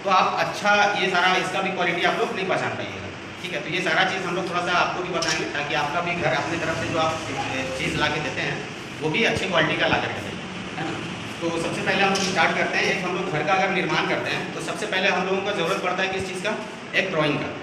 तो आप अच्छा ये सारा इसका भी क्वालिटी आप लोग नहीं पहचान पाइएगा। ठीक है, तो ये सारा चीज़ हम लोग थोड़ा सा आपको भी बताएंगे ताकि आपका भी घर अपनी तरफ से जो आप चीज़ ला के देते हैं वो भी अच्छी क्वालिटी का ला करके देते हैं, है ना। तो सबसे पहले हम लोग स्टार्ट करते हैं। एक हम लोग घर का अगर निर्माण करते हैं तो सबसे पहले हम लोगों को ज़रूरत पड़ता है किस चीज़ का, एक ड्राइंग का,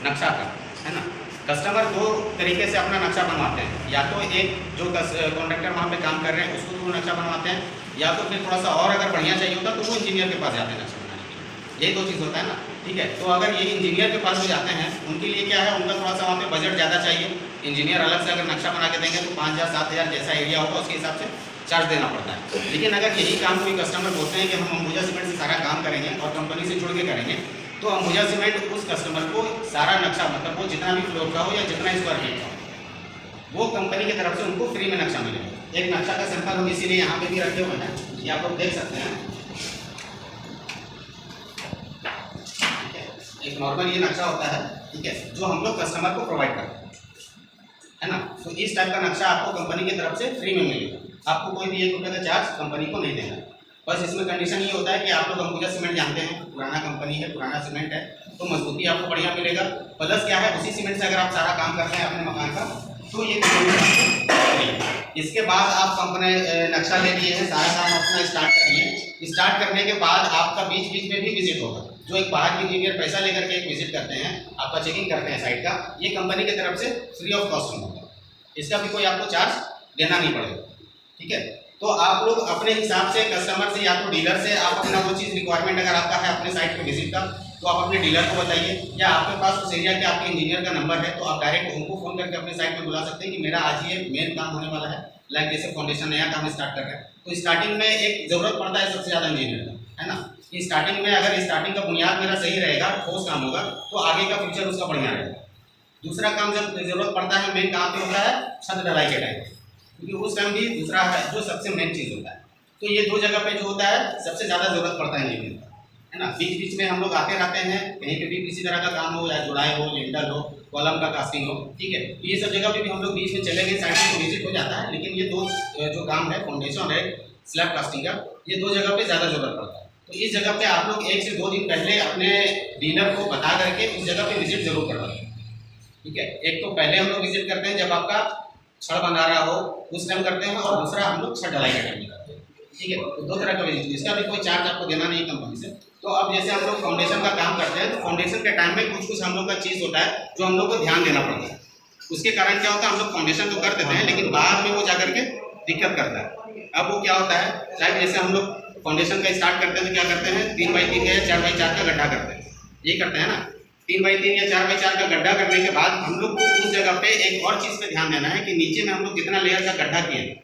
नक्शा का, है ना। कस्टमर दो तरीके से अपना नक्शा बनवाते हैं, या तो एक जो कॉन्ट्रैक्टर वहाँ पे काम कर रहे हैं उसको वो नक्शा बनवाते हैं, या तो फिर थोड़ा सा और अगर बढ़िया चाहिए होता तो वो इंजीनियर के पास जाते हैं नक्शा बनाने के लिए। यही दो चीज़ होता है ना। ठीक है, तो अगर ये इंजीनियर के पास जो जाते हैं उनके लिए क्या है, उनका थोड़ा सा वहाँ पे बजट ज़्यादा चाहिए। इंजीनियर अलग से अगर नक्शा बना के देंगे तो 5,000 7,000 जैसा एरिया होगा उसके हिसाब से चार्ज देना पड़ता है। लेकिन अगर यही काम कोई कस्टमर बोलते हैं कि हम अंबुजा सीमेंट से सारा काम करेंगे और कंपनी से जुड़ के करेंगे, तो अंबुजा सीमेंट उस कस्टमर को सारा नक्शा, मतलब वो जितना भी फ्लोर का हो या जितना स्क्वायर फीट का हो, वो कंपनी की तरफ से उनको फ्री में नक्शा मिलेगा। एक नक्शा का सैंपल हम इसीलिए यहाँ पे भी रखे हुए हैं, ये आप लोग देख सकते हैं। एक नॉर्मल ये नक्शा होता है, ठीक है, जो हम लोग कस्टमर को प्रोवाइड करते हैं, है ना। तो इस टाइप का नक्शा आपको कंपनी की तरफ से फ्री में मिलेगा। आपको कोई भी 1 रुपये का चार्ज कंपनी को नहीं देना। बस इसमें कंडीशन ये होता है कि आप लोग अंबुजा सीमेंट जानते हैं, पुराना कंपनी है, पुराना सीमेंट है, तो मजबूती आपको बढ़िया मिलेगा। प्लस क्या है, उसी सीमेंट से अगर आप सारा काम करते हैं अपने मकान का तो ये कंपनी। इसके बाद आप कंपनी नक्शा ले लिए हैं, सारा काम अपना स्टार्ट कर लिए। स्टार्ट करने के बाद आपका बीच बीच में भी विजिट होगा, जो एक बाहर के इंजीनियर पैसा लेकर के एक विजिट करते हैं, आपका चेकिंग करते हैं साइट का, ये कंपनी की तरफ से फ्री ऑफ कॉस्ट होगा। इसका भी कोई आपको चार्ज देना नहीं पड़ेगा। ठीक है, तो आप लोग अपने हिसाब से कस्टमर से या तो डीलर से आप अपना वो चीज़ रिक्वायरमेंट अगर आपका है अपने साइट पे विजिट का, तो आप अपने डीलर को बताइए, या आपके पास उस एरिया के आपके इंजीनियर का नंबर है तो आप डायरेक्ट उनको फ़ोन करके अपने साइट पे बुला सकते हैं कि मेरा आज ये मेन काम होने वाला है। लाइक जैसे फाउंडेशन नया काम स्टार्ट कर रहे हैं तो स्टार्टिंग में एक ज़रूरत पड़ता है सबसे ज़्यादा इंजीनियर का, है ना। कि स्टार्टिंग में अगर स्टार्टिंग का बुनियाद मेरा सही रहेगा, ठोस काम होगा, तो आगे का फ्यूचर उसका बढ़िया रहेगा। दूसरा काम जब जरूरत पड़ता है मेन काम पे होता है छत ढलाई के टाइम, क्योंकि उस टाइम भी दूसरा है जो सबसे मेन चीज़ होता है। तो ये दो जगह पे जो होता है सबसे ज़्यादा जरूरत पड़ता है इंजीनियर का, है ना। बीच बीच में हम लोग आते रहते हैं, कहीं पे भी किसी तरह का काम हो, या जुड़ाई हो, लिंटल हो, कॉलम का कास्टिंग हो, ठीक है, तो ये सब जगह पे भी हम लोग बीच में चले गए, साइड में विजिट हो जाता है। लेकिन ये दो जो काम है, फाउंडेशन है, स्लैब कास्टिंग का, ये दो जगह पे ज़्यादा जरूरत पड़ता है। तो इस जगह पे आप लोग 1 से 2 दिन पहले अपने डीलर को बता करके उस जगह पे विजिट जरूर करवाएं। ठीक है, एक तो पहले हम लोग विजिट करते हैं जब आपका छड़ बना रहा हो उस टाइम करते हैं, और दूसरा हम लोग छड़ ढलाई का टाइम करते हैं। ठीक है, तो 2 तरह का विजिट, इसका भी कोई चार्ज आपको देना नहीं कंपनी से। तो अब जैसे हम लोग फाउंडेशन का काम करते हैं, तो फाउंडेशन के टाइम में कुछ कुछ हम लोग का चीज़ होता है जो हम लोग को ध्यान देना पड़ता है। उसके कारण क्या होता है, हम लोग फाउंडेशन तो कर देते हैं लेकिन बाद में वो जा करके दिक्कत करता है। अब वो क्या होता है, शायद जैसे हम लोग फाउंडेशन का स्टार्ट करते हैं तो क्या करते हैं, 3x3 या 4x4 का गड्ढा करते हैं, ये करते हैं ना। 3x3 या 4x4 का गड्ढा करने के बाद हम लोग को उस जगह पे एक और चीज़ पे ध्यान देना है कि नीचे में हम लोग जितना लेयर का गड्ढा किए हैं,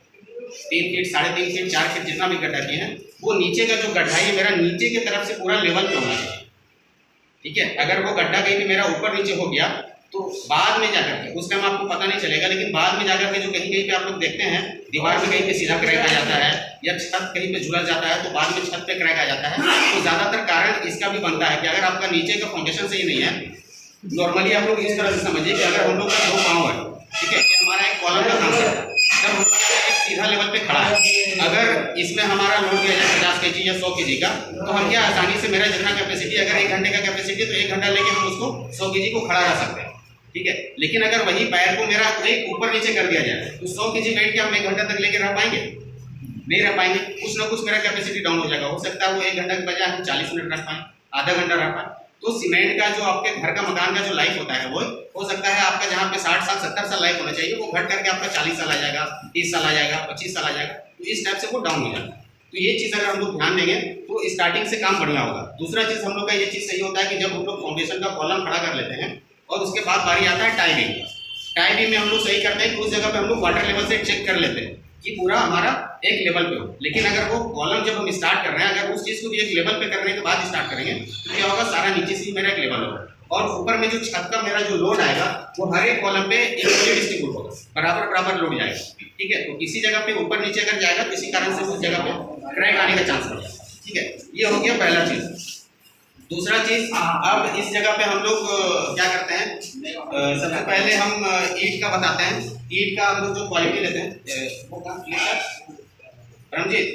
3 फीट 3.5 फीट 4 फीट जितना भी गड्ढा किए हैं, वो नीचे का जो गड्ढा है मेरा नीचे की तरफ से पूरा लेवल पे होना चाहिए। ठीक है, अगर वो गड्ढा कहीं भी मेरा ऊपर नीचे हो गया तो बाद में जाकर के, उस टाइम आपको पता नहीं चलेगा, लेकिन बाद में जाकर के जो कहीं कहीं पे आप लोग देखते हैं दीवार में कहीं पे सीधा क्रैक आ जाता है, या छत कहीं पे झुलस जाता है तो बाद में छत पे क्रैक आ जाता है। तो ज़्यादातर कारण इसका भी बनता है कि अगर आपका नीचे का फाउंडेशन सही नहीं है, नॉर्मली आप लोग इस तरह से समझिए कि अगर हम लोग का 2 पाँव है, ठीक है, ये हमारा एक कॉलम का काम करता है, जब हम एक सीधा लेवल पे खड़ा है, अगर इसमें हमारा लोड दिया जाए 50 kg या 100 kg का, तो हम क्या आसानी से, मेरा जितना कैपेसिटी अगर 1 घंटे का कैपेसिटी है तो 1 घंटा लेके हम उसको 100 kg को खड़ा रख सकते हैं। ठीक है, लेकिन अगर वही पैर को मेरा एक ऊपर नीचे कर दिया जाए तो 100 kg वेट क्या हम 1 घंटा तक लेके रह पाएंगे? नहीं रह पाएंगे। कुछ ना कुछ मेरा कैपेसिटी डाउन हो जाएगा। हो सकता है वो 1 घंटा के बजाय हम 40 मिनट रख पाएँ, आधा घंटा रह पाए। तो सीमेंट का जो आपके घर का मकान का जो लाइफ होता है वो हो सकता है आपका जहाँ पे 60 साल 70 साल लाइफ होना चाहिए, वो घट करके आपका 40 साल आ जाएगा, 30 साल आ जाएगा, 25 साल आ जाएगा। तो इस टाइप से वो डाउन हो जाता है। तो ये चीज़ अगर हम लोग ध्यान देंगे तो स्टार्टिंग से काम बढ़िया होगा। दूसरा चीज़ हम लोग का ये चीज़ सही होता है कि जब हम लोग फाउंडेशन का कॉलम खड़ा कर लेते हैं और उसके बाद बारी आता है टाई बीम। टाई बीम में हम लोग सही करते हैं कि उस जगह पे हम लोग वाटर लेवल से चेक कर लेते हैं कि पूरा हमारा एक लेवल पे हो। लेकिन अगर वो कॉलम जब हम स्टार्ट कर रहे हैं, अगर उस चीज़ को भी एक लेवल पे करने के बाद स्टार्ट करेंगे तो क्या होगा, सारा नीचे से मेरा एक लेवल होगा और ऊपर में जो छत का मेरा जो लोड आएगा वो हर एक कॉलम पे इक्वली डिस्ट्रीब्यूट होगा, बराबर लोड जाएगा। ठीक है, तो किसी जगह पे ऊपर नीचे अगर जाएगा किसी कारण से उस जगह पे क्रैक आने का चांस बढ़ जाएगा। ठीक है, ये हो गया पहला चीज़। दूसरा चीज़, अब इस जगह पे हम लोग क्या करते हैं, सबसे पहले हम ईंट का बताते हैं। ईंट का हम लोग जो क्वालिटी लेते हैं वो काम रमजीत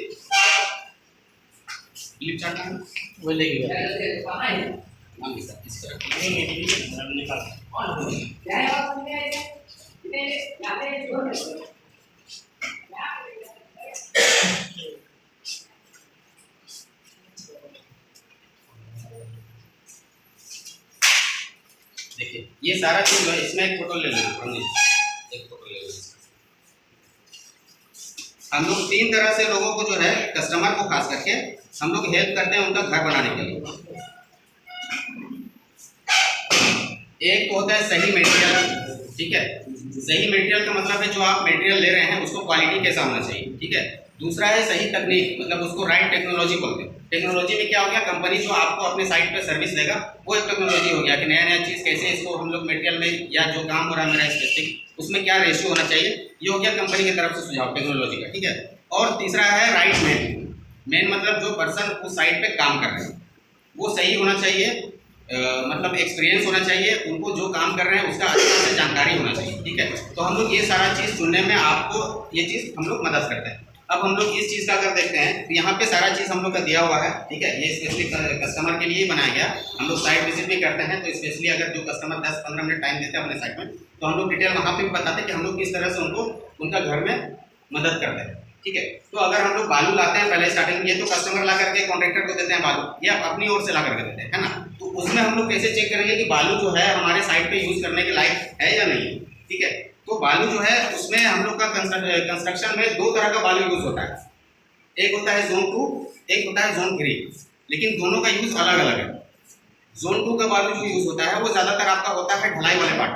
फ्लिप चार्ट है वो लेके गया मान लीजिए इस तरह निकाल देखिए ये सारा चीज है, इसमें एक फोटो ले लेना, एक फोटो ले लेना। हम लोग तीन तरह से लोगों को जो है कस्टमर को खास करके हम लोग हेल्प करते हैं उनका घर बनाने के लिए। एक तो होता है सही मटेरियल, ठीक है, सही मटेरियल का मतलब है जो आप मटेरियल ले रहे हैं उसको क्वालिटी कैसा होना चाहिए, ठीक है। दूसरा है सही तकनीक, मतलब उसको राइट टेक्नोलॉजी बोलते हैं। टेक्नोलॉजी में क्या हो गया, कंपनी जो आपको अपने साइट पे सर्विस देगा वो एक टेक्नोलॉजी हो गया कि नया नया चीज़ कैसे इसको हम लोग मटेरियल में या जो काम हो रहा है मेरा स्पेसिफिक उसमें क्या रेशियो होना चाहिए, ये हो गया कंपनी की तरफ से सुझाव टेक्नोलॉजी का, ठीक है। और तीसरा है राइट मैन मतलब जो पर्सन उस साइट पे काम कर रहे हैं वो सही होना चाहिए, मतलब एक्सपीरियंस होना चाहिए, उनको जो काम कर रहे हैं उसका अच्छे से जानकारी होना चाहिए, ठीक है। तो हम लोग ये सारा चीज़ चुनने में आपको ये चीज़ हम लोग मदद करते हैं। अब हम लोग इस चीज़ का अगर देखते हैं तो यहाँ पे सारा चीज़ हम लोग का दिया हुआ है, ठीक है। ये स्पेशली कस्टमर के लिए ही बनाया गया। हम लोग साइट विजिट भी करते हैं तो स्पेशली अगर जो कस्टमर 10-15 मिनट टाइम देते हैं अपने साइट में तो हम लोग डिटेल वहाँ पे भी बताते हैं कि हम लोग किस तरह से उनको उनका घर में मदद करते हैं, ठीक है। तो अगर हम लोग बालू लाते हैं पहले स्टार्टिंग ये तो कस्टमर ला करके कॉन्ट्रैक्टर को देते हैं बालू, या अपनी ओर से ला करके देते हैं, है ना। तो उसमें हम लोग कैसे चेक करेंगे कि बालू जो है हमारे साइट पे यूज़ करने के लायक है या नहीं है, ठीक है। तो बालू जो है उसमें हम लोग का कंस्ट्रक्शन में दो तरह का बालू यूज़ होता है, एक होता है जोन 2, एक होता है जोन 3, लेकिन दोनों का यूज़ अलग अलग है। जोन 2 का बालू जो यूज़ होता है वो ज़्यादातर आपका होता है ढलाई वाले पार्ट,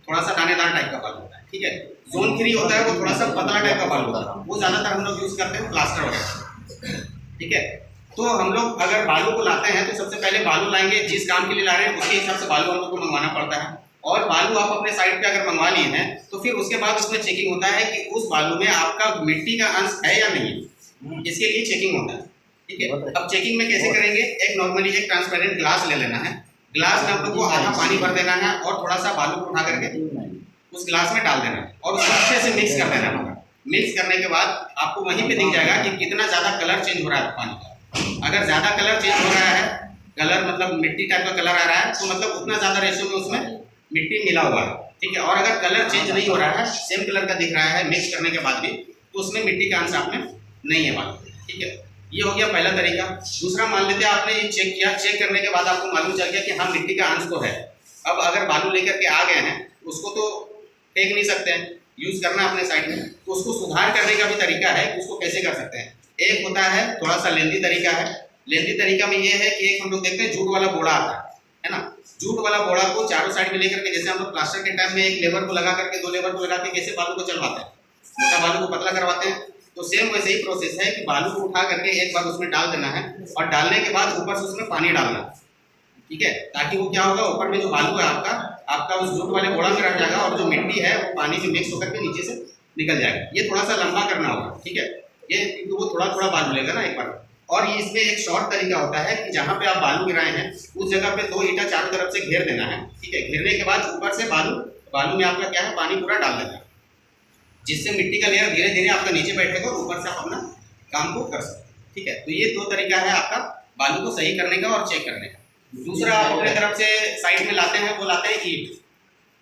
थोड़ा सा दानेदार टाइप का बालू होता है, ठीक है। जोन 3 होता है वो थोड़ा सा पतला टाइप का बालू होता है, वो ज़्यादातर हम लोग यूज़ करते हैं प्लास्टर वगैरह, ठीक है। तो हम लोग अगर बालू को लाते हैं तो सबसे पहले बालू लाएंगे, जिस काम के लिए ला रहे हैं उसके हिसाब से बालू हम लोग को मंगवाना पड़ता है। और बालू आप अपने साइट पे अगर मंगवा लिए हैं तो फिर उसके बाद उसमें चेकिंग होता है कि उस बालू में आपका मिट्टी का अंश है या नहीं, इसके लिए चेकिंग होता है, ठीक है। अब चेकिंग में कैसे करेंगे, एक नॉर्मली एक ट्रांसपेरेंट ग्लास ले लेना है, ग्लास में आप लोग को आधा पानी भर देना है और थोड़ा सा बालू को उठा करके उस ग्लास में डाल देना है और उसको अच्छे से मिक्स कर देना है। मिक्स करने के बाद आपको वहीं पे दिख जाएगा कि कितना ज़्यादा कलर चेंज हो रहा है पानी का। अगर ज़्यादा कलर चेंज हो रहा है, कलर मतलब मिट्टी टाइप का कलर आ रहा है, तो मतलब उतना ज़्यादा रेशियो में उसमें मिट्टी मिला हुआ है, ठीक है। और अगर कलर चेंज नहीं हो रहा है, सेम कलर का दिख रहा है मिक्स करने के बाद भी, तो उसमें मिट्टी का अंश आप में नहीं है बालू, ठीक है। ये हो गया पहला तरीका। दूसरा, मान लेते हैं आपने ये चेक किया, चेक करने के बाद आपको मालूम चल गया कि हाँ मिट्टी का अंश तो है। अब अगर बालू लेकर के आ गए हैं उसको तो फेंक नहीं सकते हैं, यूज़ करना अपने साइड में, तो उसको सुधार करने का भी तरीका है कि उसको कैसे कर सकते हैं। एक होता है थोड़ा सा लेंदी तरीका है। लेंदी तरीका में ये है कि एक हम लोग देखते हैं जूट वाला बोड़ा आता है ना। जूट वाला बोड़ा को चारों साइड में लेकर के, जैसे हम लोग प्लास्टर के टाइम में एक लेबर को लगा करके, दो लेबर को लगा के कैसे बालू को चलवाते हैं, मोटा बालू को पतला करवाते हैं, तो सेम वैसे ही प्रोसेस है कि बालू को उठा करके एक बार उसमें डाल देना है और डालने के बाद ऊपर से उसमें पानी डालना, ठीक है। ताकि वो क्या होगा, ऊपर में जो बालू है आपका उस जूट वाले बोड़ा में रह जाएगा और जो मिट्टी है वो पानी में मिक्स होकर के नीचे से निकल जाएगा। ये थोड़ा सा लंबा करना होगा, ठीक है। ये क्योंकि वो थोड़ा थोड़ा बालू लेगा ना एक बार। और ये इसमें एक शॉर्ट तरीका होता है कि जहाँ पे आप बालू गिराए हैं उस जगह पे 2 ईंटा चारों तरफ से घेर देना है, ठीक है। घेरने के बाद ऊपर से बालू में आपका क्या है, पानी पूरा डाल देना है, जिससे मिट्टी का लेयर धीरे धीरे आपका नीचे बैठेगा और ऊपर से आप अपना काम को कर सकते हैं, ठीक है। तो ये 2 तरीका है आपका बालू को सही करने का और चेक करने का। दूसरा, आप अपने तरफ से साइड में लाते हैं, वो लाते हैं ईंट।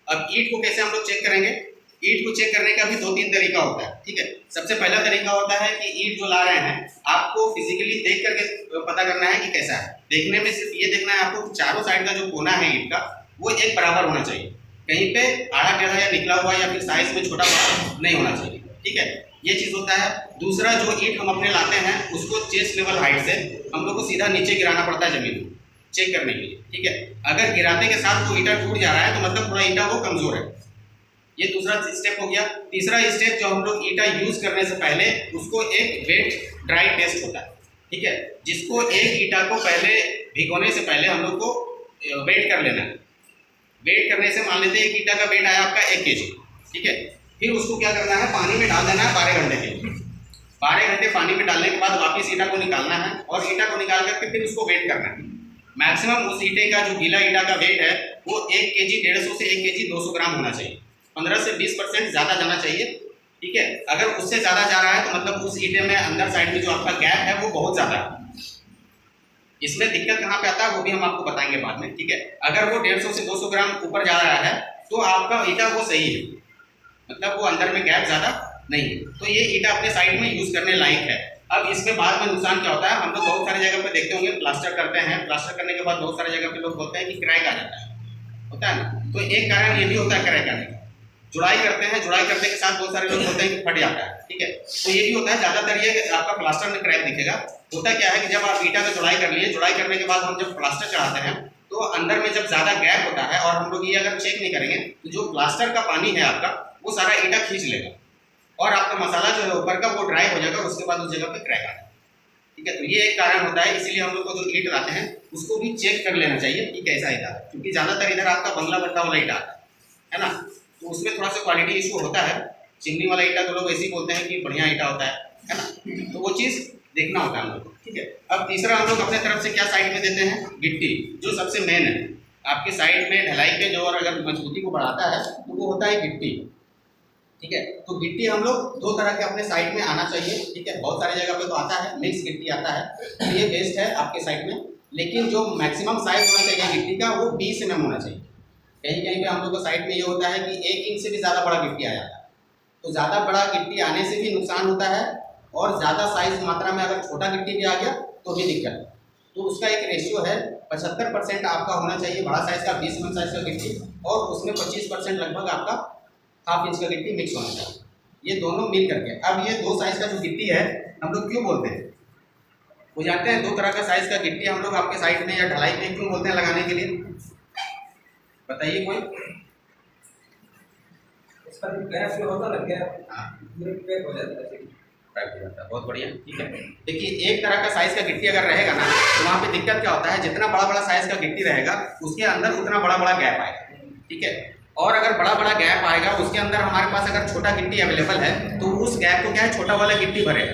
अब ईंट को कैसे हम लोग चेक करेंगे, ईंट को चेक करने का भी 2-3 तरीका होता है, ठीक है। सबसे पहला तरीका होता है कि ईंट जो ला रहे हैं आपको फिजिकली देख करके पता करना है कि कैसा है। देखने में सिर्फ ये देखना है आपको चारों साइड का जो कोना है ईंट का वो एक बराबर होना चाहिए, कहीं पे आड़ा टेढ़ा या निकला हुआ या फिर साइज में छोटा बड़ा नहीं होना चाहिए, ठीक है। ये चीज़ होता है। दूसरा, जो ईंट हम अपने लाते हैं उसको चेस्ट लेवल हाइट से हम लोग को सीधा नीचे गिराना पड़ता है जमीन में चेक करने के लिए, ठीक है। अगर गिराते के साथ वो ईंटा टूट जा रहा है तो मतलब थोड़ा ईंटा वो कमजोर है। ये दूसरा स्टेप हो गया। तीसरा स्टेप, जो हम लोग ईंटा यूज करने से पहले उसको एक वेट ड्राई टेस्ट होता है, ठीक है, जिसको एक ईंटा को पहले भिगोने से पहले हम लोग को वेट कर लेना है। वेट करने से मान लेते हैं एक ईंटा का वेट आया आपका 1 kg, ठीक है। फिर उसको क्या करना है, पानी में डाल देना है 12 घंटे के लिए। 12 घंटे पानी में डालने के बाद वापस ईंटा को निकालना है और ईंटा को निकाल करके फिर उसको वेट करना है। मैक्सिमम उस ईंटे का जो गीला ईंटा का वेट है वो 1 kg 150 से 1 kg 200 ग्राम होना चाहिए। 15 से 20% ज़्यादा जाना चाहिए, ठीक है। अगर उससे ज़्यादा जा रहा है तो मतलब उस ईंटे में अंदर साइड में जो आपका गैप है वो बहुत ज़्यादा है, इसमें दिक्कत कहाँ पे आता है वो भी हम आपको बताएंगे बाद में, ठीक है। अगर वो 150 से 200 ग्राम ऊपर जा रहा है तो आपका ईटा वो सही है, मतलब वो अंदर में गैप ज़्यादा नहीं है, तो ये ईटा अपने साइड में यूज़ करने लायक है। अब इसमें बाद में नुकसान क्या होता है, हम लोग बहुत सारी जगह पे देखते होंगे प्लास्टर करते हैं, प्लास्टर करने के बाद बहुत सारी जगह पे लोग बोलते हैं कि क्रैक आ जाता है, होता है ना। तो एक कारण ये भी होता है क्रैक आने का। जुड़ाई करते हैं, जुड़ाई करने के साथ बहुत सारे लोग बोलते हैं कि फट जाता है, ठीक है। तो ये भी होता है, ज़्यादातर ये आपका प्लास्टर में क्रैक दिखेगा। होता क्या है कि जब आप ईटा का जुड़ाई कर लिए, जुड़ाई करने के बाद हम जब प्लास्टर चढ़ाते हैं तो अंदर में जब ज़्यादा गैप होता है और हम लोग ये अगर चेक नहीं करेंगे तो जो प्लास्टर का पानी है आपका वो सारा ईटा खींच लेगा और आपका मसाला जो है ऊपर का वो ड्राई हो जाएगा और उसके बाद उस जगह पे क्रैक आएगा, ठीक है। तो ये एक कारण होता है, इसीलिए हम लोग को जो ईंट लाते हैं उसको भी चेक कर लेना चाहिए कि कैसा ईटा है, क्योंकि ज़्यादातर इधर आपका बंगला बट्टा वाला ईटा आता है ना, तो उसमें थोड़ा सा क्वालिटी इशू होता है। चिमनी वाला ईटा तो लोग ऐसे ही बोलते हैं कि बढ़िया ईटा होता है ना, तो वो चीज़ देखना होता है हम लोग को, ठीक है। अब तीसरा हम लोग अपने तरफ से क्या साइड में देते हैं, गिट्टी, जो सबसे मेन है आपके साइड में ढलाई पे जो, और अगर मजबूती को बढ़ाता है तो वो होता है गिट्टी, ठीक है। तो गिट्टी हम लोग दो तरह के अपने साइड में आना चाहिए, ठीक है। बहुत सारी जगह पे तो आता है मिक्स गिट्टी आता है, तो ये बेस्ट है आपके साइड में, लेकिन जो मैक्सिमम साइज होना चाहिए गिट्टी का वो 20 mm होना चाहिए। कहीं कहीं पे हम लोग को साइड में ये होता है कि 1 इंच से भी ज़्यादा बड़ा गिट्टी आ जाता है, तो ज़्यादा बड़ा गिट्टी आने से भी नुकसान होता है और ज़्यादा साइज मात्रा में अगर छोटा गिट्टी भी आ गया तो भी दिक्कत है। तो उसका एक रेशियो है, 75% आपका होना चाहिए बड़ा साइज का 20 mm साइज का गिट्टी, और उसमें 25% लगभग आपका ½ इंच का गिट्टी मिक्स होना चाहिए, ये दोनों मिल करके। अब ये दो साइज का जो गिट्टी है हम लोग क्यों बोलते हैं, वो जानते हैं, दो तरह का साइज का गिट्टी हम लोग आपके साइड में या ढलाई में क्यों बोलते हैं लगाने के लिए, बताइए कोई। इसका जो गैप जो होता है ना, गैप हाँ, पैक हो जाता है। बहुत बढ़िया, ठीक है। देखिए एक तरह का साइज का गिट्टी अगर रहेगा ना तो वहाँ पे दिक्कत क्या होता है, जितना बड़ा बड़ा साइज का गिट्टी रहेगा उसके अंदर उतना बड़ा बड़ा गैप आएगा, ठीक है। और अगर बड़ा बड़ा गैप आएगा उसके अंदर हमारे पास अगर छोटा गिट्टी अवेलेबल है तो उस गैप को क्या है, छोटा वाला गिट्टी भरेगा,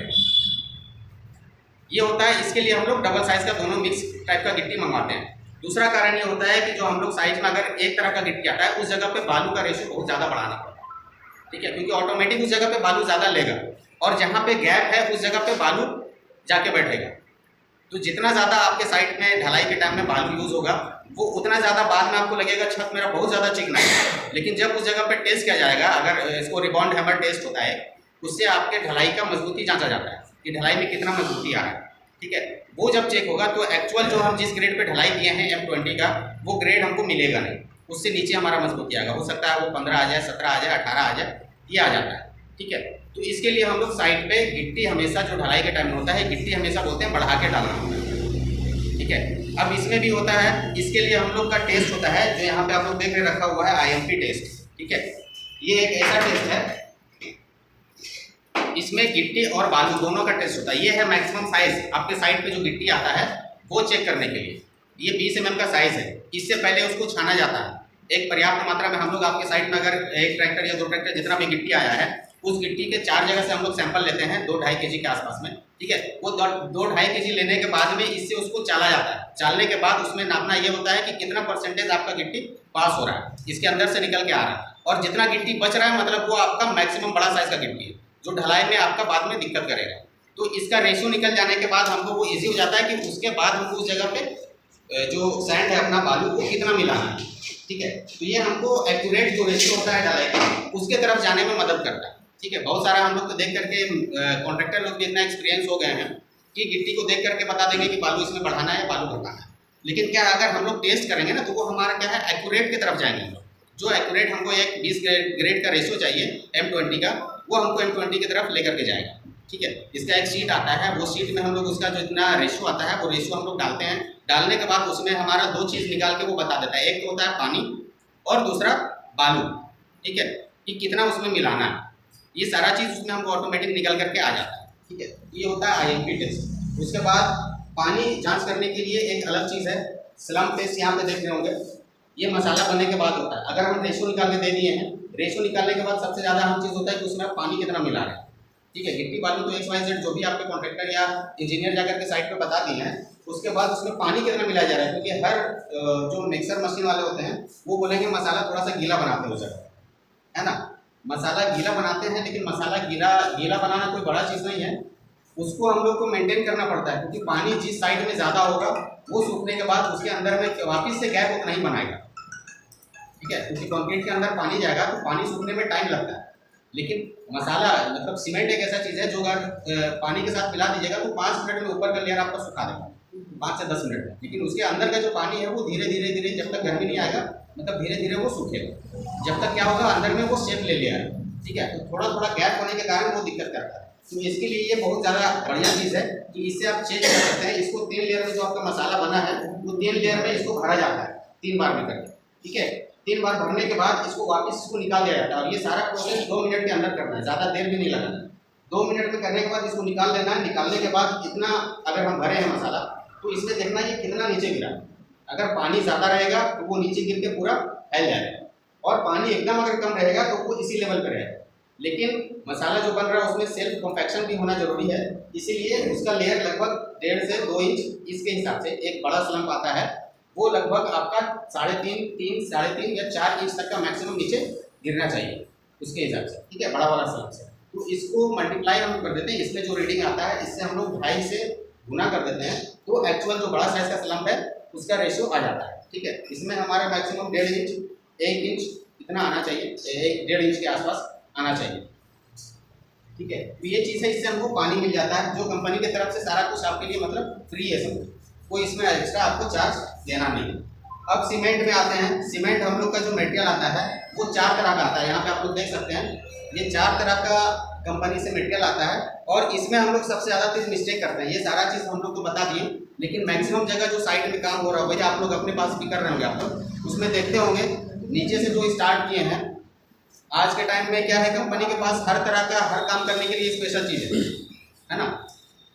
ये होता है। इसके लिए हम लोग डबल साइज का दोनों मिक्स टाइप का गिट्टी मंगवाते हैं। दूसरा कारण ये होता है कि जो हम लोग साइज में अगर एक तरह का गिट्टी आता है उस जगह पे बालू का रेशियो बहुत ज़्यादा बढ़ाना पड़ता है, ठीक है, क्योंकि ऑटोमेटिक उस जगह पे बालू ज़्यादा लेगा और जहाँ पे गैप है उस जगह पे बालू जाके बैठेगा। तो जितना ज़्यादा आपके साइड में ढलाई के टाइम में बालू यूज़ होगा वो उतना ज़्यादा बाद में आपको लगेगा छत मेरा बहुत ज़्यादा चिकना है, लेकिन जब उस जगह पे टेस्ट किया जाएगा, अगर इसको रिबॉन्ड हैमर टेस्ट होता है, उससे आपके ढलाई का मजबूती जांचा जाता है कि ढलाई में कितना मजबूती आ रहा है, ठीक है। वो जब चेक होगा तो एक्चुअल जो हम जिस ग्रेड पे ढलाई किए हैं M20 का वो ग्रेड हमको मिलेगा नहीं, उससे नीचे हमारा मजबूती आएगा, हो सकता है वो 15 आ जाए, 17 आ जाए, 18 आ जाए, ये आ जाता है, ठीक है। तो इसके लिए हम लोग साइड पे गिट्टी हमेशा जो ढलाई के टाइम में होता है, गिट्टी हमेशा बोलते हैं बढ़ा के डालना होता है, ठीक है। अब इसमें भी होता है, इसके लिए हम लोग का टेस्ट होता है जो यहाँ पे आप लोग देख रहे रखा हुआ है IMP टेस्ट, ठीक है। ये एक ऐसा टेस्ट है, इसमें गिट्टी और बालू दोनों का टेस्ट होता है। ये है मैक्सिमम साइज आपके साइड पे जो गिट्टी आता है वो चेक करने के लिए, ये 20 mm का साइज है। इससे पहले उसको छाना जाता है एक पर्याप्त मात्रा में। हम लोग आपके साइड में अगर एक ट्रैक्टर या 2 ट्रैक्टर जितना भी गिट्टी आया है उस गिट्टी के 4 जगह से हम लोग सैंपल लेते हैं 2-2.5 kg के आसपास में, ठीक है। वो 2-2.5 kg लेने के बाद में इससे उसको चाला जाता है। चालने के बाद उसमें नापना ये होता है कि कितना परसेंटेज आपका गिट्टी पास हो रहा है, इसके अंदर से निकल के आ रहा है, और जितना गिट्टी बच रहा है मतलब वो आपका मैक्सिमम बड़ा साइज का गिट्टी है जो ढलाई में आपका बाद में दिक्कत करेगा। तो इसका रेशियो निकल जाने के बाद हमको वो इजी हो जाता है कि उसके बाद हमको उस जगह पे जो सैंड है अपना बालू को कितना मिलाना है, ठीक है। तो ये हमको एक्यूरेट जो रेशियो होता है ढलाई का उसके तरफ जाने में मदद करता है, ठीक है। बहुत सारा हम लोग तो देख करके कॉन्ट्रैक्टर लोग भी इतना एक्सपीरियंस हो गए हैं कि गिट्टी को देख करके बता देंगे कि बालू इसमें बढ़ाना है, बालू घटाना है, लेकिन क्या अगर हम लोग टेस्ट करेंगे ना तो वो हमारा क्या है एक्यूरेट की तरफ जाएंगे हम लोग। जो एक्यूरेट हमको एक 20 ग्रेड का रेशियो चाहिए M20 का, वो हमको M20 की तरफ लेकर के जाएगा, ठीक है। इसका एक शीट आता है, वो शीट में हम लोग उसका जो इतना रेशियो आता है वो रेशियो हम लोग डालते हैं। डालने के बाद उसमें हमारा 2 चीज़ निकाल के वो बता देता है, एक तो होता है पानी और दूसरा बालू, ठीक है, कि कितना उसमें मिलाना है। ये सारा चीज़ उसमें हमको ऑटोमेटिक निकल करके आ जाता है, ठीक है। ये होता है IMP टेस्ट। उसके बाद पानी जाँच करने के लिए एक अलग चीज़ है, स्लम टेस्ट, यहाँ पे देख रहे होंगे, ये मसाला बनने के बाद होता है। अगर हम रेशियो निकाल के दे दिए हैं, रेशियो निकालने के बाद सबसे ज़्यादा अहम चीज़ होता है कि उसमें पानी कितना मिला रहे हैं, ठीक है। गिट्टी बालू तो XYZ जो भी आपके कॉन्ट्रैक्टर या इंजीनियर जाकर के साइट पे बता दिए हैं, उसके बाद उसमें पानी कितना मिलाया जा रहा है, क्योंकि हर जो मिक्सर मशीन वाले होते हैं वो बोलेंगे मसाला थोड़ा सा गीला बनाते हो सर, है ना। मसाला गीला बनाते हैं, लेकिन मसाला गीला बनाना कोई बड़ा चीज़ नहीं है। उसको हम लोग को मेंटेन करना पड़ता है, क्योंकि पानी जिस साइड में ज़्यादा होगा वो सूखने के बाद उसके अंदर में वापस से गैप उतना ही बनाएगा, ठीक है, क्योंकि कंक्रीट के अंदर पानी जाएगा तो पानी सूखने में टाइम लगता है। लेकिन मसाला मतलब सीमेंट एक ऐसा चीज़ है जो अगर पानी के साथ मिला दीजिएगा तो 5 मिनट में ऊपर का लेयर आपका सुखा देगा, 5 से 10 मिनट में। लेकिन उसके अंदर का जो पानी है वो धीरे धीरे धीरे जब तक गर्मी नहीं आएगा मतलब धीरे धीरे वो सूखेगा, जब तक क्या होगा अंदर में वो शेप ले लिया है, ठीक है। तो थोड़ा थोड़ा गैप होने के कारण वो दिक्कत करता है। तो इसके लिए ये बहुत ज़्यादा बढ़िया चीज़ है कि इससे आप चेंज कर सकते हैं। इसको 3 लेयर में जो आपका मसाला बना है वो 3 लेयर में इसको भरा जाता है 3 बार में करके, ठीक है। 3 बार भरने के बाद इसको वापस इसको निकाल दिया जाता है और ये सारा प्रोसेस 2 मिनट के अंदर करना है, ज़्यादा देर भी नहीं लगाना। 2 मिनट में करने के बाद इसको निकाल देना है। निकालने के बाद इतना अगर हम भरे हैं मसाला तो इसमें देखना ये कितना नीचे गिरा। अगर पानी ज़्यादा रहेगा तो वो नीचे गिर के पूरा फैल जाएगा और पानी एकदम अगर कम रहेगा तो वो इसी लेवल पर रहेगा। लेकिन मसाला जो बन रहा है उसमें सेल्फ कॉम्पैक्शन भी होना जरूरी है, इसीलिए उसका लेयर लगभग 1.5 से 2 इंच इसके हिसाब से एक बड़ा स्लम्प आता है वो लगभग आपका 3.5, 3, 3.5 या 4 इंच तक का मैक्सिमम नीचे गिरना चाहिए उसके हिसाब से, ठीक है, बड़ा वाला स्लम्प से। तो इसको मल्टीप्लाई हम कर देते हैं, इसमें जो रीडिंग आता है इससे हम लोग 2.5 से गुना कर देते हैं तो एक्चुअल जो बड़ा साइज का स्लम्प है उसका रेशियो आ जाता है, ठीक है। इसमें हमारा मैक्सिमम 1.5 इंच 1 इंच इतना आना चाहिए, 1.5 इंच के आसपास आना चाहिए, ठीक है। तो ये चीज़ है, इससे हमको पानी मिल जाता है जो कंपनी की तरफ से सारा कुछ आपके लिए मतलब फ्री है, समझो कोई इसमें एक्स्ट्रा आपको चार्ज देना नहीं है। अब सीमेंट में आते हैं। सीमेंट हम लोग का जो मटेरियल आता है वो 4 तरह का आता है, यहाँ पे आप लोग देख सकते हैं ये 4 तरह का कंपनी से मटेरियल आता है और इसमें हम लोग सबसे ज़्यादा चीज़ मिस्टेक करते हैं। ये सारा चीज़ हम लोग को बता दिए, लेकिन मैक्सिमम जगह जो साइड में काम हो रहा है वही आप लोग अपने पास भी कर रहे होंगे, आप लोग उसमें देखते होंगे नीचे से जो स्टार्ट किए हैं। आज के टाइम में क्या है कंपनी के पास हर तरह का हर काम करने के लिए स्पेशल चीज़ है ना।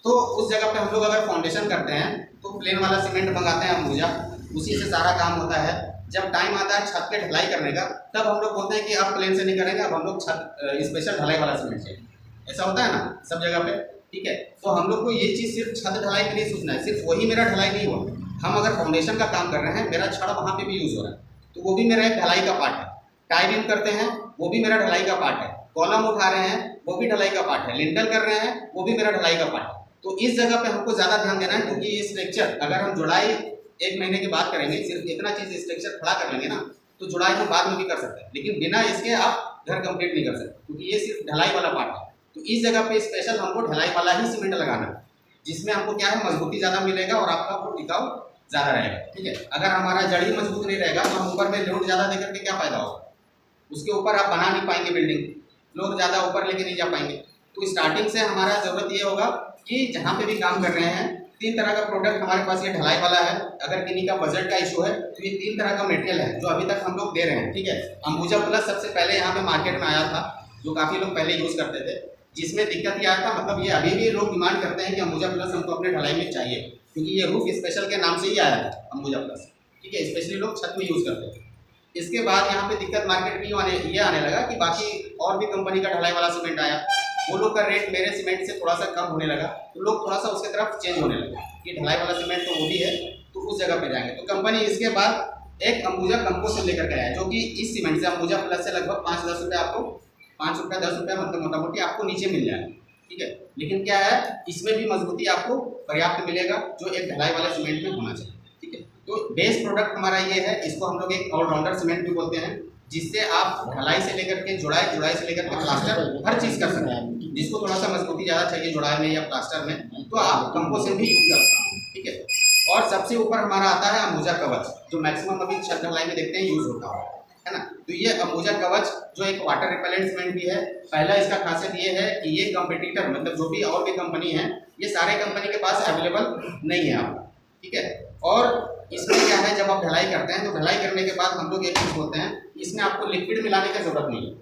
तो उस जगह पे हम लोग अगर फाउंडेशन करते हैं तो प्लेन वाला सीमेंट मंगाते हैं अंबुजा, उसी से सारा काम होता है। जब टाइम आता है छत पे ढलाई करने का तब हम लोग बोलते हैं कि आप प्लेन से नहीं करेंगे, अब हम लोग छत स्पेशल ढलाई वाला सीमेंट चाहिए। ऐसा होता है ना सब जगह पे, ठीक है। तो हम लोग को ये चीज़ सिर्फ छत ढलाई के लिए सोचना है, सिर्फ वही मेरा ढलाई नहीं हुआ। हम अगर फाउंडेशन का काम कर रहे हैं, मेरा छड़ वहाँ पे भी यूज़ हो रहा है तो वो भी मेरा एक ढलाई का पार्ट है। टाई बीम करते हैं वो भी मेरा ढलाई का पार्ट है। कॉलम उठा रहे हैं वो भी ढलाई का पार्ट है। लिंटल कर रहे हैं वो भी मेरा ढलाई का पार्ट है। तो इस जगह पे हमको ज़्यादा ध्यान देना है, क्योंकि ये स्ट्रक्चर अगर हम जुड़ाई 1 महीने की बात करेंगे, सिर्फ इतना चीज़ स्ट्रक्चर खड़ा कर लेंगे ना तो जुड़ाई हम बाद में भी कर सकते हैं, लेकिन बिना इसके आप घर कंप्लीट नहीं कर सकते, क्योंकि ये सिर्फ ढलाई वाला पार्ट है। तो इस जगह पे स्पेशल हमको ढलाई वाला ही सीमेंट लगाना है, जिसमें हमको क्या है मजबूती ज़्यादा मिलेगा और आपका वो टिकाऊ ज़्यादा रहेगा, ठीक है। अगर हमारा जड़ी मजबूत नहीं रहेगा तो हम ऊपर में लोड ज़्यादा देकर के क्या फ़ायदा होगा, उसके ऊपर आप बना नहीं पाएंगे बिल्डिंग, लोग ज़्यादा ऊपर लेके नहीं जा पाएंगे। तो स्टार्टिंग से हमारा ज़रूरत ये होगा कि जहाँ पे भी काम कर रहे हैं 3 तरह का प्रोडक्ट हमारे पास ये ढलाई वाला है। अगर किन्हीं का बजट का इशू है तो ये 3 तरह का मटेरियल है जो अभी तक हम लोग दे रहे हैं, ठीक है। अंबुजा प्लस सबसे पहले यहाँ पे मार्केट में आया था, जो काफ़ी लोग पहले यूज़ करते थे। जिसमें दिक्कत ये आया था, मतलब ये अभी भी लोग डिमांड करते हैं कि अंबुजा प्लस हमको अपने ढलाई में चाहिए, क्योंकि ये रूफ स्पेशल के नाम से ही आया था अंबुजा प्लस, ठीक है। स्पेशली लोग छत में यूज़ करते थे। इसके बाद यहाँ पे दिक्कत मार्केट में ये आने लगा कि बाकी और भी कंपनी का ढलाई वाला सीमेंट आया, वो लोग का रेट मेरे सीमेंट से थोड़ा सा कम होने लगा, तो लोग थोड़ा सा उसके तरफ चेंज होने लगे कि ढलाई वाला सीमेंट तो वो भी है तो उस जगह पे जाएंगे। तो कंपनी इसके बाद एक अंबुजा कंपोस्ट लेकर के आया, जो कि इस सीमेंट से अंबुजा प्लस से लगभग 5-10 रुपये आपको 5 रुपये 10 रुपये मतलब मोटा मोटी आपको नीचे मिल जाएगा, ठीक है। लेकिन क्या है इसमें भी मजबूती आपको पर्याप्त मिलेगा जो एक ढलाई वाले सीमेंट में होना चाहिए, ठीक है। तो बेस प्रोडक्ट हमारा ये है, इसको हम लोग एक ऑलराउंडर सीमेंट भी बोलते हैं, जिससे आप ढलाई से लेकर के जुड़ाई से लेकर के प्लास्टर हर चीज़ कर सकते हैं। जिसको थोड़ा सा मजबूती ज़्यादा चाहिए जुड़ाई में या प्लास्टर में तो आप कंपोजिट भी यूज कर सकते हैं, ठीक है। और सबसे ऊपर हमारा आता है अंबुजा कवच, जो मैक्सिमम अभी छत ढलाई में देखते हैं यूज होता है ना। तो ये अंबुजा कवच जो एक वाटर रिपेलेंट सीमेंट भी है। पहला इसका खासियत ये है कि ये कंपटीटर मतलब जो भी और भी कंपनी है ये सारे कंपनी के पास अवेलेबल नहीं है आपको, ठीक है। और इसमें क्या है जब आप ढलाई करते हैं तो ढलाई करने के बाद हम लोग एक चीज़ बोलते हैं, इसमें आपको लिक्विड मिलाने की जरूरत नहीं है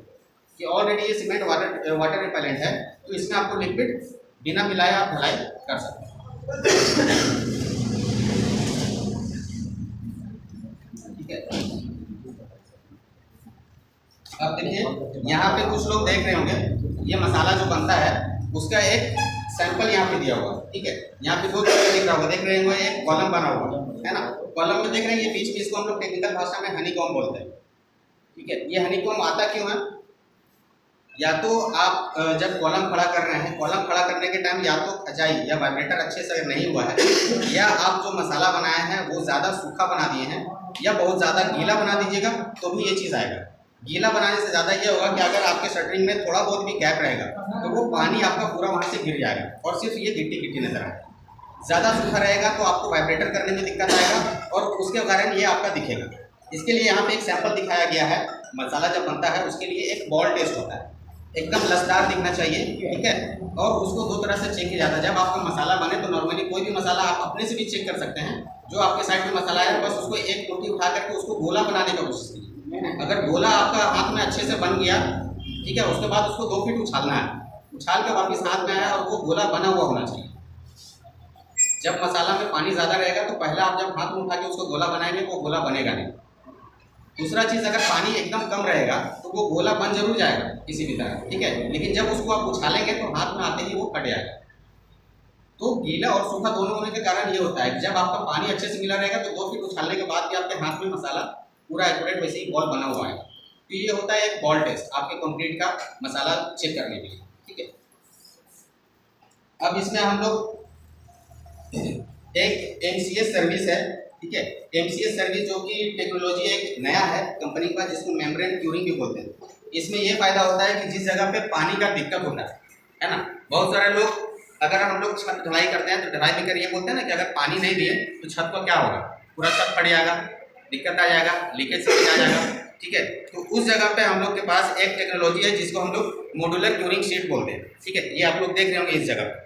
कि ऑलरेडी ये सीमेंट वाटर रिपेलेंट है, तो इसमें आपको लिक्विड बिना मिलाए आप ढलाई कर सकते हैं, ठीक है। अब देखिए यहाँ पे कुछ लोग देख रहे होंगे ये मसाला जो बनता है उसका एक सैंपल यहाँ पे दिया हुआ, ठीक है। यहाँ पे 2 तरह दिख रहा होगा, देख रहे होंगे एक कॉलम बना हुआ है ना, कॉलम में देख रहे हैं ये बीच में इसको हम लोग टेक्निकल भाषा में हनीकॉम्ब बोलते हैं, ठीक है। ये हनीकॉम्ब आता क्यों है, या तो आप जब कॉलम खड़ा कर रहे हैं, कॉलम खड़ा करने के टाइम या तो खचाई या वाइब्रेटर अच्छे से नहीं हुआ है, या आप जो मसाला बनाए हैं वो ज़्यादा सूखा बना दिए हैं, या बहुत ज़्यादा गीला बना दीजिएगा तो भी ये चीज़ आएगा। गीला बनाने से ज़्यादा ये होगा कि अगर आपके शटरिंग में थोड़ा बहुत भी गैप रहेगा तो वो पानी आपका पूरा वहाँ से गिर जाएगा और सिर्फ ये गिट्टी गिट्टी नजर आएगा। ज़्यादा सूखा रहेगा तो आपको वाइब्रेटर करने में दिक्कत आएगा और उसके कारण ये आपका दिखेगा। इसके लिए यहाँ पे एक सैंपल दिखाया गया है। मसाला जब बनता है उसके लिए एक बॉल टेस्ट होता है, एकदम लसदार दिखना चाहिए, ठीक है। और उसको दो तरह से चेक किया जाता है। जब आपका मसाला बने तो नॉर्मली कोई भी मसाला आप अपने से भी चेक कर सकते हैं। जो आपके साइड में मसाला है बस उसको एक रोटी उठा करके उसको गोला बनाने का कोशिश कीजिए। अगर गोला आपका हाथ में अच्छे से बन गया, ठीक है, उसके बाद उसको 2 फीट उछालना है, उछाल के वापस हाथ में आया और वो गोला बना हुआ होना चाहिए। जब मसाला में पानी ज़्यादा रहेगा तो पहले आप जब हाथ में उठा के उसको गोला बनाएंगे वो गोला बनेगा नहीं। दूसरा चीज़, अगर पानी एकदम कम रहेगा तो वो गोला बन जरूर जाएगा किसी भी तरह, ठीक है, लेकिन जब उसको आप उछालेंगे तो हाथ में आते ही वो फट जाएगा। तो गीला और सूखा दोनों होने के कारण ये होता है कि जब आपका पानी अच्छे से मिला रहेगा तो 2 फीट उछालने के बाद भी आपके हाथ में मसाला पूरा एक्यूरेट वैसे ही बॉल बना हुआ है। तो ये होता है एक बॉल टेस्ट आपके कंक्रीट का मसाला चेक करने के लिए, ठीक है। अब इसमें हम लोग एक MCS सर्विस है, ठीक है। MCS सर्विस जो कि टेक्नोलॉजी एक नया है कंपनी का, जिसको मेम्ब्रेन क्यूरिंग भी बोलते हैं। इसमें ये फायदा होता है कि जिस जगह पे पानी का दिक्कत होता है ना, बहुत सारे लोग, अगर हम लोग छत ढलाई करते हैं तो ढलाई में कर ये बोलते हैं ना कि अगर पानी नहीं दिए तो छत को क्या होगा, पूरा छत फट जाएगा, दिक्कत आ जाएगा, लीकेज से आ जाएगा, ठीक है। तो उस जगह पे हम लोग के पास एक टेक्नोलॉजी है जिसको हम लोग मॉड्यूलर क्यूरिंग शीट बोलते हैं, ठीक है। ये आप लोग देख रहे होंगे इस जगह पे।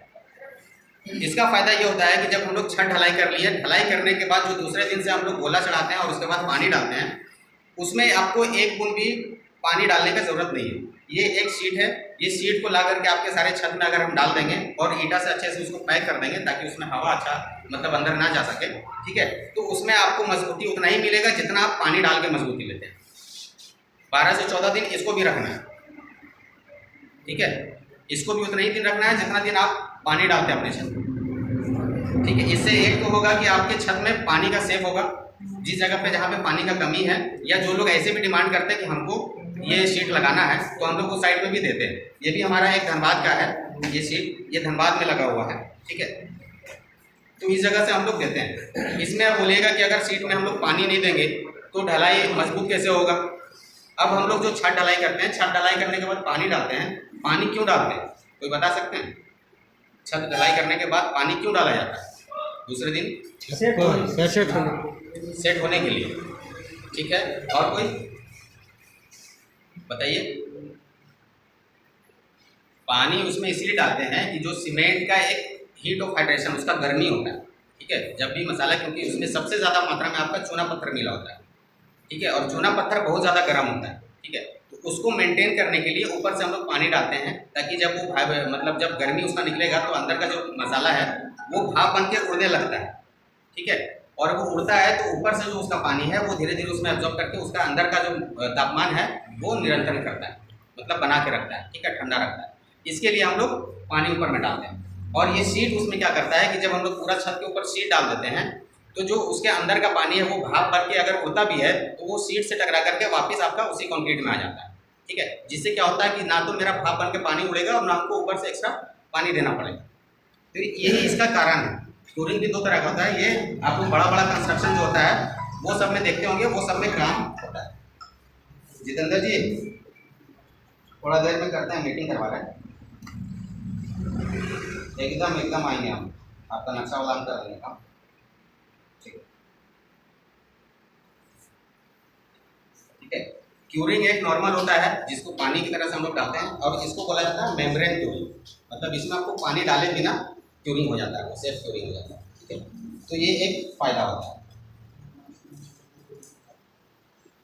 इसका फायदा ये होता है कि जब हम लोग छत ढलाई कर लिए, ढलाई करने के बाद जो दूसरे दिन से हम लोग गोला चढ़ाते हैं और उसके बाद पानी डालते हैं, उसमें आपको एक बूंद भी पानी डालने की जरूरत नहीं है। ये एक शीट है, ये शीट को ला करके आपके सारे छत में अगर हम डाल देंगे और ईटा से अच्छे से उसको पैक कर देंगे ताकि उसमें हवा अच्छा मतलब अंदर ना जा सके, ठीक है, तो उसमें आपको मजबूती उतना ही मिलेगा जितना आप पानी डाल के मजबूती लेते हैं। 12 से 14 दिन इसको भी रखना है, ठीक है, इसको भी उतना ही दिन रखना है जितना दिन आप पानी डालते हैं अपने छत में, ठीक है। इससे एक तो होगा कि आपके छत में पानी का सेव होगा, जिस जगह पे जहाँ पे पानी का कमी है, या जो लोग ऐसे भी डिमांड करते हैं कि हमको ये शीट लगाना है तो हम लोग उस साइड में भी देते हैं। ये भी हमारा एक धनबाद का है, ये शीट ये धनबाद में लगा हुआ है, ठीक है। तो इस जगह से हम लोग देते हैं। इसमें आप बोलिएगा कि अगर शीट में हम लोग पानी नहीं देंगे तो ढलाई मजबूत कैसे होगा। अब हम लोग जो छत ढलाई करते हैं, छत ढलाई करने के बाद पानी डालते हैं, पानी क्यों डालते हैं कोई बता सकते हैं? छत ढलाई करने के बाद पानी क्यों डाला जाता है? दूसरे दिन सेट होने के लिए, ठीक है। और कोई बताइए? पानी उसमें इसलिए डालते हैं कि जो सीमेंट का एक हीट ऑफ हाइड्रेशन, उसका गर्मी होता है, ठीक है। जब भी मसाला, क्योंकि उसमें सबसे ज़्यादा मात्रा में आपका चूना पत्थर मिला होता है, ठीक है, और चूना पत्थर बहुत ज़्यादा गर्म होता है, ठीक है। तो उसको मेंटेन करने के लिए ऊपर से हम लोग पानी डालते हैं ताकि जब वो मतलब जब गर्मी उसका निकलेगा तो अंदर का जो मसाला है वो भाप बन के उड़ने लगता है, ठीक है। और वो उड़ता है तो ऊपर से जो उसका पानी है वो धीरे धीरे उसमें एब्जॉर्ब करके उसका अंदर का जो तापमान है वो निरंतर करता है, मतलब बना के रखता है, ठीक है, ठंडा रखता है। इसके लिए हम लोग पानी ऊपर में डालते हैं। और ये शीट उसमें क्या करता है कि जब हम लोग पूरा छत के ऊपर शीट डाल देते हैं तो जो उसके अंदर का पानी है वो भाप भर के अगर उड़ता भी है तो वो शीट से टकरा करके वापस आपका उसी कंक्रीट में आ जाता है, ठीक है। जिससे क्या होता है कि ना तो मेरा भाप बन के पानी उड़ेगा और ना हमको ऊपर से एक्स्ट्रा पानी देना पड़ेगा। तो यही इसका कारण है। क्यूरिंग भी 2 तरह का होता है। ये आपको बड़ा बड़ा कंस्ट्रक्शन जो होता है वो सब में देखते होंगे, वो सब में काम होता है। जितेंद्र जी थोड़ा देर में करते हैं, मीटिंग करवा रहे हैं, एकदम आएंगे हम, आपका नक्शा वाला हम कर लेंगे काम, ठीक है, ठीक है। क्यूरिंग एक नॉर्मल होता है जिसको पानी की तरह से हम लोग डालते हैं और इसको बोला जाता है मेम्ब्रेन क्यूरिंग, मतलब इसमें आपको पानी डाले बिना क्यूरिंग हो जाता है, वो सेल्फ क्यूरिंग हो जाता है, ठीक है। तो ये एक फ़ायदा होता है।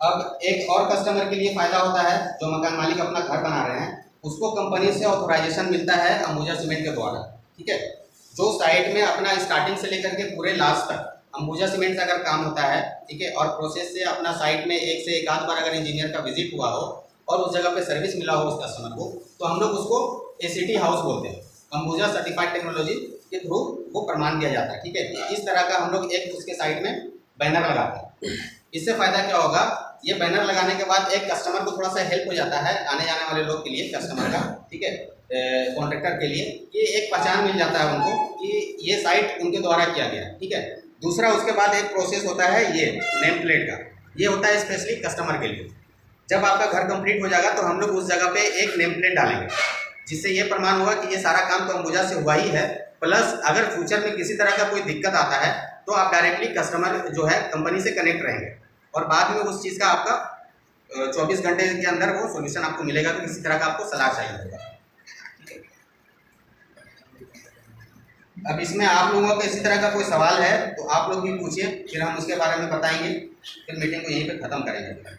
अब एक और कस्टमर के लिए फ़ायदा होता है, जो मकान मालिक अपना घर बना रहे हैं उसको कंपनी से ऑथोराइजेशन मिलता है अंबुजा सीमेंट के द्वारा, ठीक है। जो साइट में अपना स्टार्टिंग से लेकर के पूरे लास्ट तक अंबुजा सीमेंट से अगर काम होता है, ठीक है, और प्रोसेस से अपना साइट में एक से एक आध बार अगर इंजीनियर का विजिट हुआ हो और उस जगह पे सर्विस मिला हो उस कस्टमर को, तो हम लोग उसको ACT हाउस बोलते हैं, अंबुजा सर्टिफाइड टेक्नोलॉजी के थ्रू वो प्रमाण दिया जाता है, ठीक है। इस तरह का हम लोग एक उसके साइड में बैनर लगाते हैं। इससे फ़ायदा क्या होगा ये बैनर लगाने के बाद एक कस्टमर को थोड़ा सा हेल्प हो जाता है, आने जाने वाले लोग के लिए, कस्टमर का, ठीक है, कॉन्ट्रैक्टर के लिए, कि एक पहचान मिल जाता है उनको कि ये साइट उनके द्वारा किया गया है, ठीक है। दूसरा उसके बाद एक प्रोसेस होता है ये नेम प्लेट का, ये होता है स्पेशली कस्टमर के लिए। जब आपका घर कंप्लीट हो जाएगा तो हम लोग उस जगह पे एक नेम प्लेट डालेंगे, जिससे ये प्रमाण होगा कि ये सारा काम तो अंबुजा से हुआ ही है, प्लस अगर फ्यूचर में किसी तरह का कोई दिक्कत आता है तो आप डायरेक्टली कस्टमर जो है कंपनी से कनेक्ट रहेंगे, और बाद में उस चीज़ का आपका 24 घंटे के अंदर वो सोल्यूशन आपको मिलेगा कि किसी तरह का आपको सलाह चाहिए होगा। अब इसमें आप लोगों का इसी तरह का कोई सवाल है तो आप लोग भी पूछिए, फिर हम उसके बारे में बताएंगे, फिर मीटिंग को यहीं पे ख़त्म करेंगे।